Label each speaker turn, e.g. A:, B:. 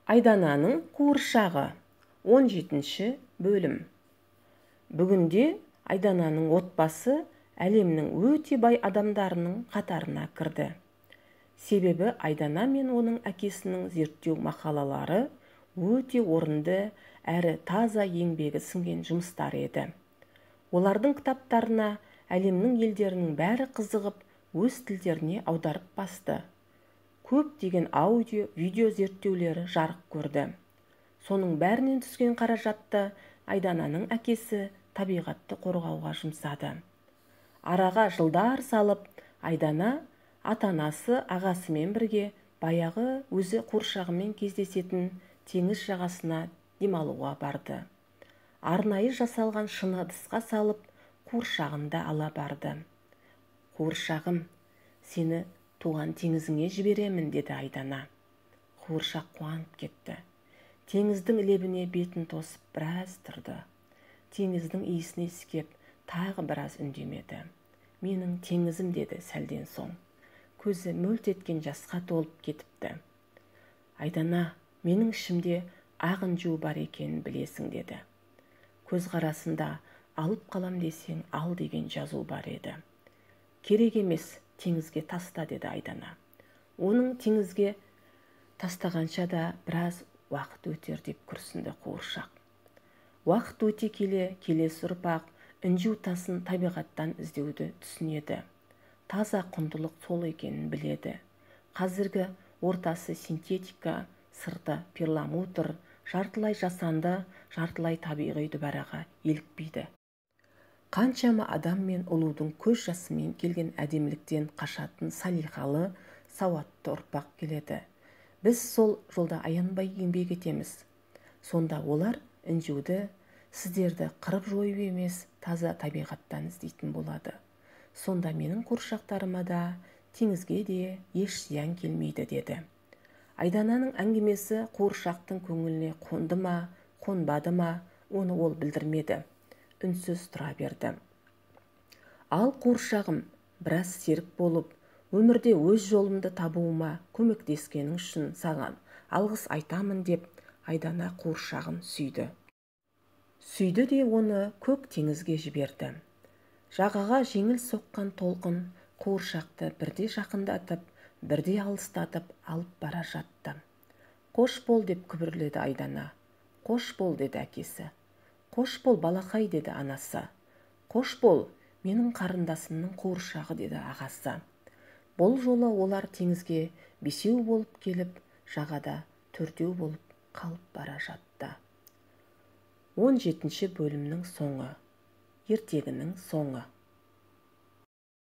A: Айдананың қуыршағы 17-ші бөлім. Бүгінде Айдананың отбасы әлемнің өте бай адамдарының қатарына кірді. Себебі Айдана мен оның әкесінің зерттеу мақалалары өте орынды әрі таза еңбегі сіңген жұмыстар еді. Олардың кітаптарына әлемнің елдерінің бәрі қызығып, өз тілдеріне аударып басты. Көптеген аудио, видео зерттеулері жарық көрді. Соның бәрінен түскен қаражатты Айдананың әкесі табиғатты қорғауға жұмсады. Араға жылдар салып, Айдана ата-анасы ағасымен бірге баяғы өзі қуыршағымен кездесетін теңіз жағасына демалуға барды. Арнайы жасалған шыны ыдысқа салып, қуыршағын да ала барды. «Қуыршағым, сені туған теңізіңе жіберемін», деді Айдана. Қуыршақ қуанып кетті. Теңіздің лебіне бетін тосып біраз тұрды. Теңіздің иісіне иіскеп, тағы біраз үндемеді. «Менің теңізім», деді сәлден соң. Көзі мөлт еткен жасқа толып кетіпті. «Айдана, менің ішімде ақ-інжу бар екенін білесің», деді. Көзқарасында «алып қалам десең, ал» деген жазу бар еді. «Керек емес, теңізге таста», деді Айдана. Оның теңізге тастағанша да біраз уақыт өтер деп күрсінді қуыршақ. Уақыт өте келе, келесі ұрпақ інжу тасын табиғаттан іздеуді түсінеді. Таза құндылық сол екенін біледі. Қазіргі ортасы синтетика, сырты перламутр, жартылай жасанды, жартылай табиғи дүбәраға елікпейді. Қаншама адам мен ұлудың көз жасымен келген әдеміліктен қашатын салиқалы, сауатты ұрпақ келеді. Біз сол жолда аянбай еңбек етеміз. Сонда олар інжуді, сіздерді қырып жойып емес, таза табиғаттан іздейтін болады. Сонда менің қуыршақтарыма да, теңізге де еш зиян келмейді, деді. Айдананың әңгімесі қуыршақтың көңіліне қонды ма, қонбады ма, оны ол білдірмеді. Үнсіз тұра берді. «Ал қуыршағым, біраз серік болып, өмірде өз жолымды табуыма көмектескенің үшін саған алғыс айтамын», деп Айдана қуыршағын сүйді. Сүйді де оны көк теңізге жіберді. Жағаға жеңіл соққан толқын қуыршақты бірде жақындатып, бірде алыстатып алып бара жатты. «Қош бол», деп күбірледі Айдана. «Қош бол», деді әкесі. «Қош бол, балақай», деді анасы. «Қош бол, менің қарындасымның қуыршағы», деді ағасы. Бұл жолы олар теңізге 5 болып келіп, жағада 4 болып қалып бара жатты. 17-ші бөлімнің соңы. Ертегінің соңы.